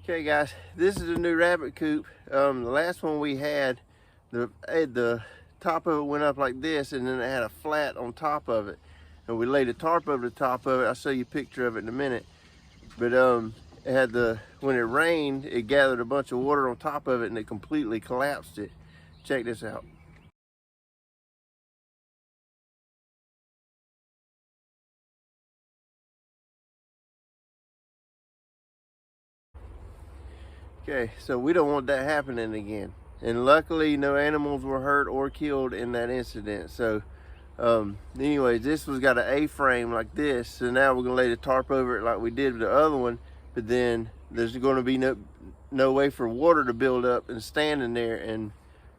Okay guys, this is a new rabbit coop. The last one we had, the top of it went up like this, and then it had a flat on top of it. And we laid a tarp over the top of it. I'll show you a picture of it in a minute. But it had when it rained, it gathered a bunch of water on top of it and it completely collapsed it. Check this out. Okay, so we don't want that happening again. And luckily no animals were hurt or killed in that incident. So anyways, this was got an A-frame like this. So now we're gonna lay the tarp over it like we did with the other one, but then there's gonna be no way for water to build up and stand in there and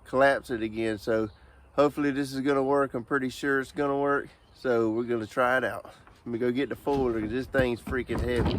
collapse it again. So hopefully this is gonna work. I'm pretty sure it's gonna work. So we're gonna try it out. Let me go get the folder because this thing's freaking heavy.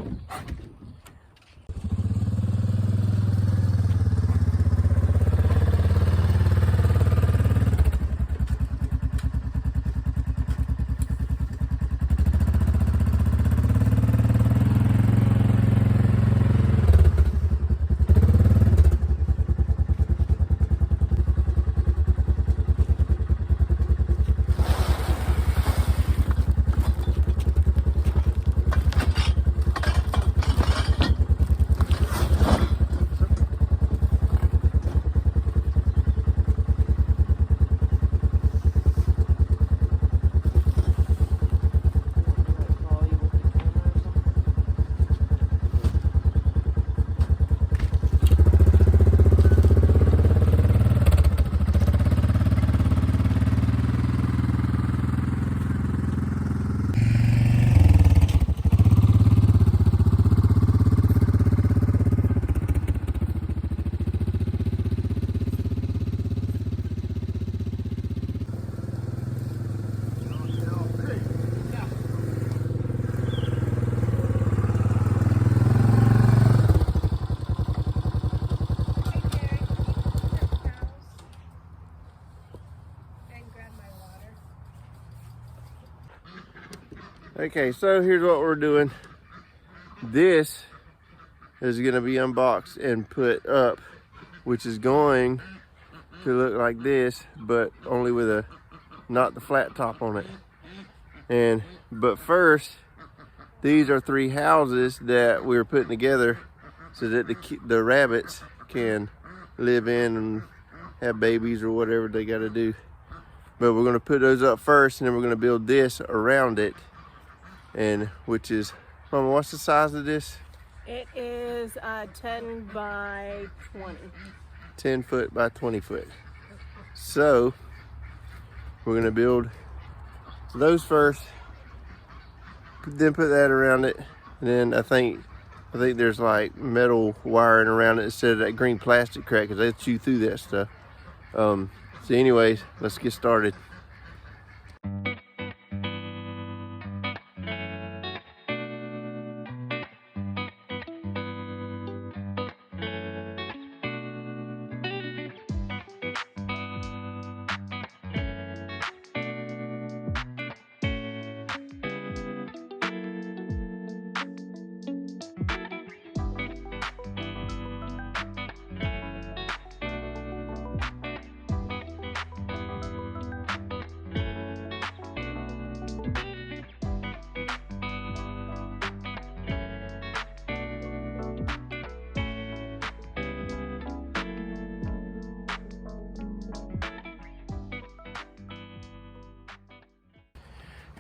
Okay, so here's what we're doing. This is gonna be unboxed and put up, which is going to look like this, but only with not the flat top on it. But first, these are 3 houses that we're putting together so that the rabbits can live in and have babies or whatever they gotta do. But we're gonna put those up first, and then we're gonna build this around it. And which is, Mama, what's the size of this? It is 10 by 20. 10 foot by 20 foot. So we're gonna build those first, then put that around it, and then I think there's like metal wiring around it instead of that green plastic crack, because they chew through that stuff. So anyways, let's get started.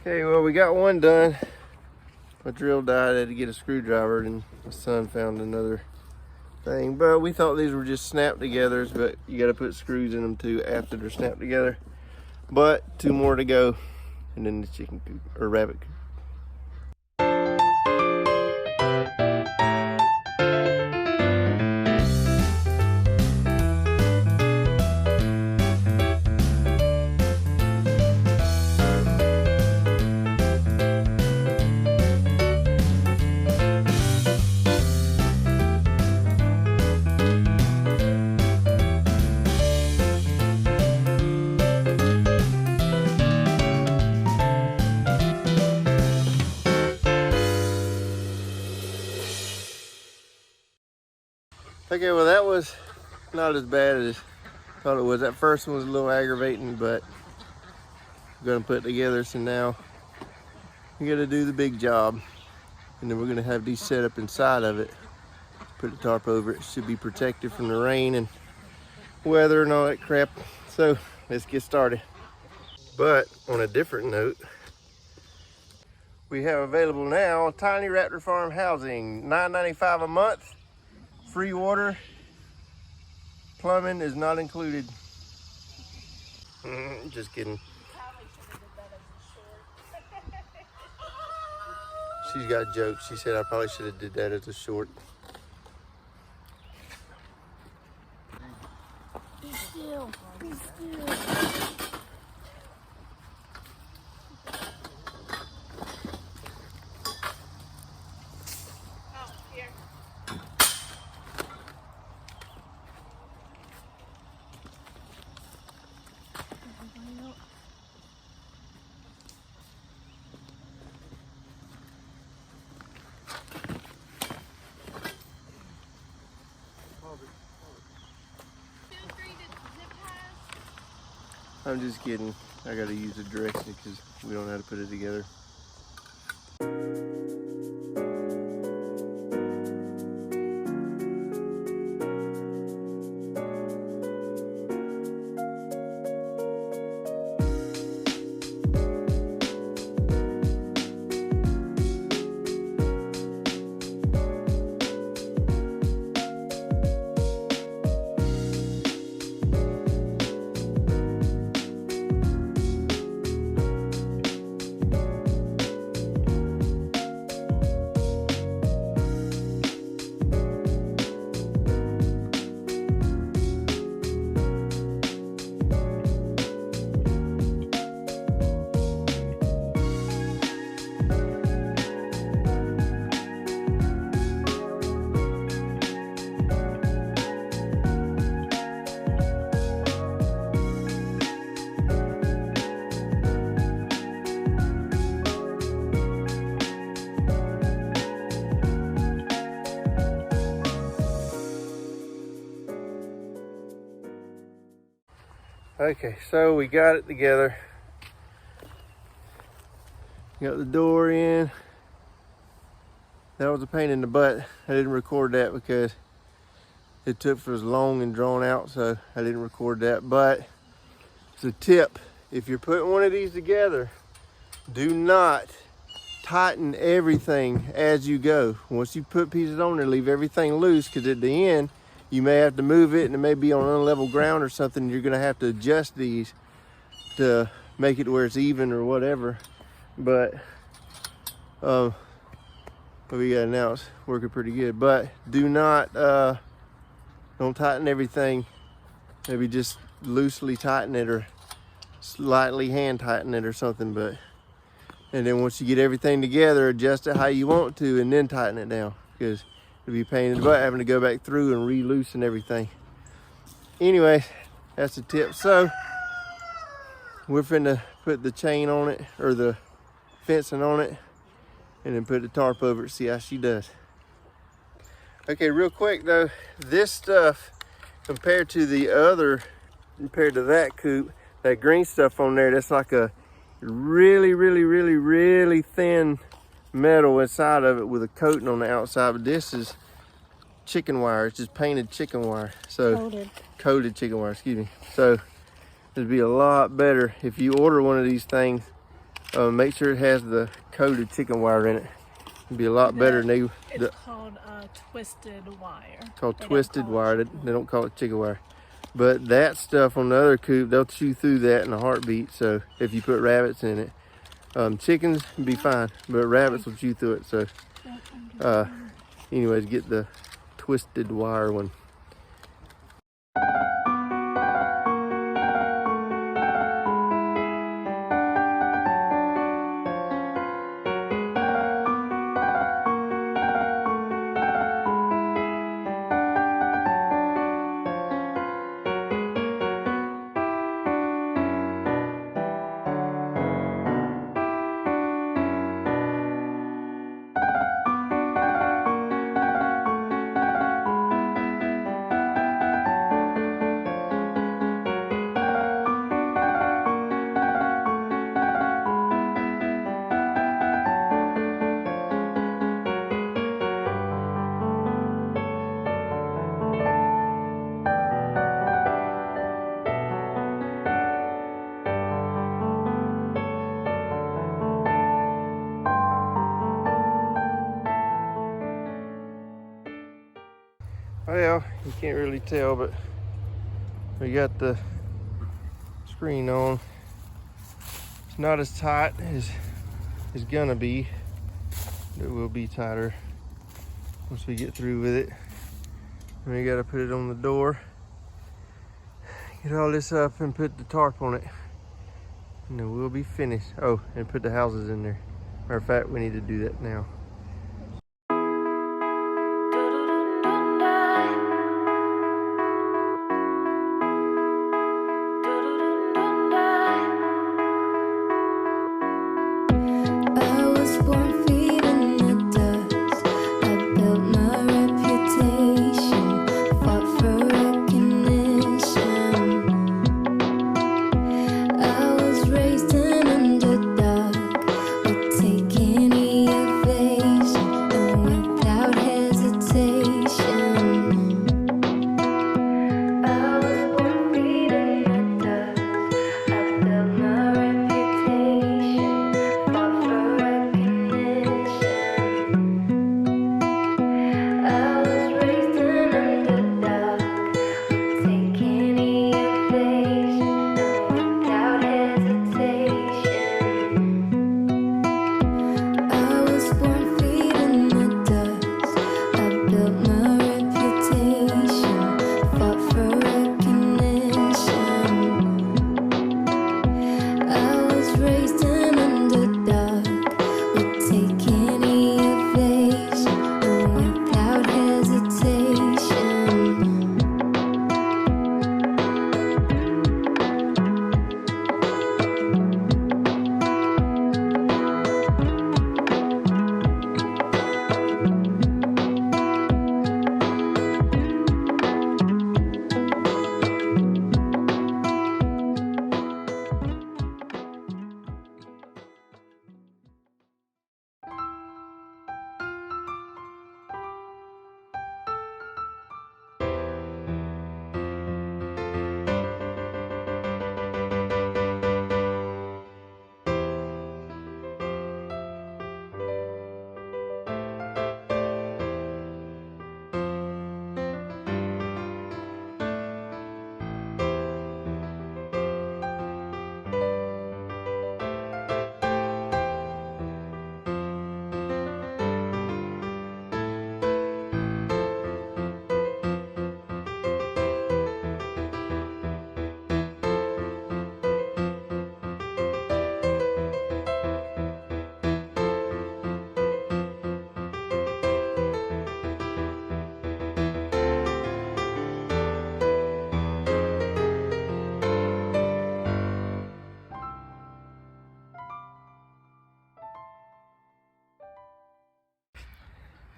Okay, well, we got one done. My drill died. I had to get a screwdriver, and my son found another thing. But we thought these were just snap togethers, but you got to put screws in them too after they're snapped together. But 2 more to go, and then the chicken coop or rabbit coop. Okay, well that was not as bad as I thought it was. That first one was a little aggravating, but I'm gonna put it together, so now we gotta do the big job. And then we're gonna have these set up inside of it. Put a tarp over it. Should be protected from the rain and weather and all that crap. So let's get started. But on a different note, we have available now Tiny Raptor Farm housing, $9.95 a month, free water, plumbing is not included. Just kidding. She's got jokes. She said I probably should have did that as a short. Be still. Be still. Oh, here. I'm just kidding. I gotta use the direction because we don't know how to put it together. Okay, so we got it together. Got the door in. That was a pain in the butt. I didn't record that because it took for as long and drawn out, so I didn't record that. But it's a tip. If you're putting one of these together, do not tighten everything as you go. Once you put pieces on there, leave everything loose, because at the end, you may have to move it and it may be on unlevel ground or something. You're gonna have to adjust these to make it where it's even or whatever. But we got it now, it's working pretty good. But do not, don't tighten everything. Maybe just loosely tighten it or slightly hand tighten it or something. And then once you get everything together, adjust it how you want to and then tighten it down, because it'd be a pain in the butt having to go back through and re-loosen everything. Anyway, that's the tip. So we're finna put the chain on it, or the fencing on it, and then put the tarp over it, see how she does. Okay, real quick though, this stuff compared to that coop, that green stuff on there, that's like a really thin metal inside of it with a coating on the outside. But this is chicken wire. It's just painted chicken wire. So coated chicken wire, excuse me. So it'd be a lot better if you order one of these things. Make sure it has the coated chicken wire in it. It'd be a lot better than it's called twisted wire. Called twisted wire. They don't call it chicken wire. But that stuff on the other coop, they'll chew through that in a heartbeat. So if you put rabbits in it, chickens will be fine, but rabbits will chew through it. So anyways, get the twisted wire one. Well, you can't really tell, but we got the screen on. It's not as tight as it's gonna be. It will be tighter once we get through with it. And we gotta put it on the door. Get all this up and put the tarp on it. And then we'll be finished. Oh, and put the houses in there. Matter of fact, we need to do that now.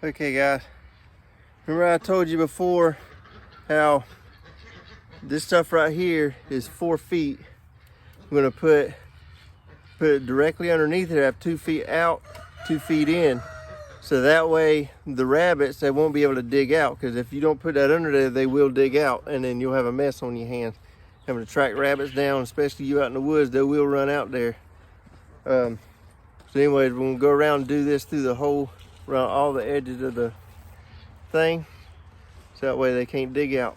Okay guys, remember I told you before how this stuff right here is 4 feet. I'm gonna put it directly underneath it, have 2 feet out, 2 feet in. So that way the rabbits, they won't be able to dig out, because if you don't put that under there, they will dig out and then you'll have a mess on your hands. Having to track rabbits down, especially you out in the woods, they will run out there. So anyways, we're gonna go around and do this through the whole, around all the edges of the thing, so that way they can't dig out.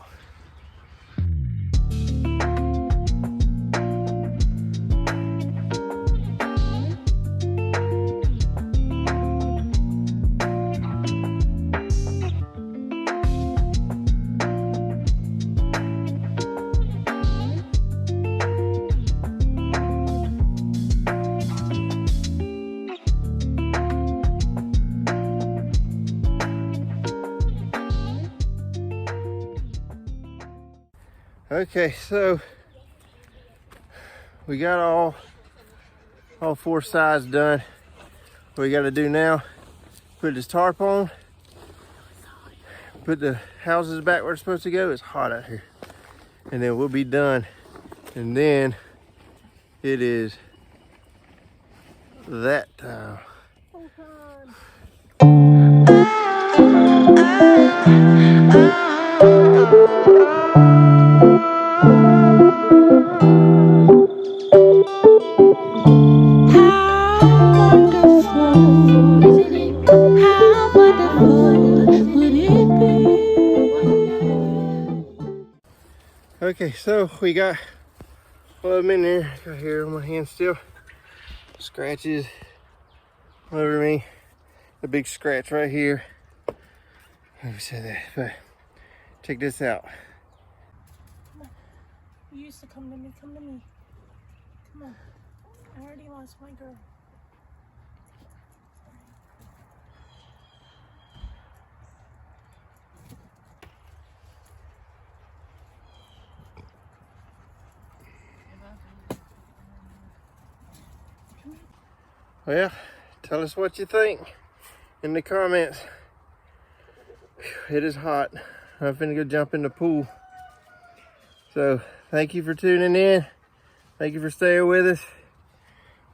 Okay, so we got all 4 sides done. What we got to do now, put this tarp on, put the houses back where it's supposed to go. It's hot out here. And then we'll be done. And then it is that time. How wonderful would it be? Okay, so we got all of them in there. Got hair on my hand still. Scratches all over me. A big scratch right here. Who said that? But check this out. You used to come to me. Come to me. Come on. I already lost my girl. Well, tell us what you think in the comments. It is hot. I'm finna go jump in the pool. So thank you for tuning in. Thank you for staying with us.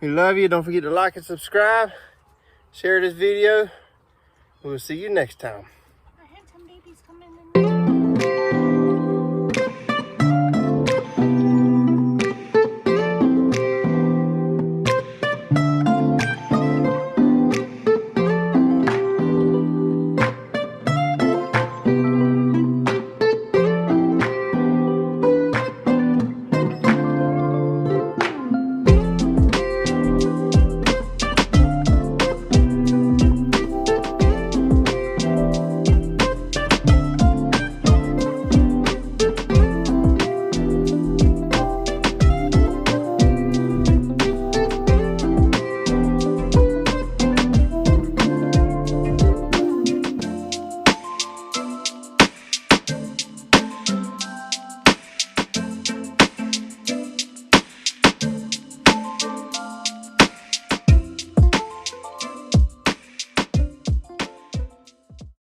We love you. Don't forget to like and subscribe. Share this video. We'll see you next time. I had some babies come in and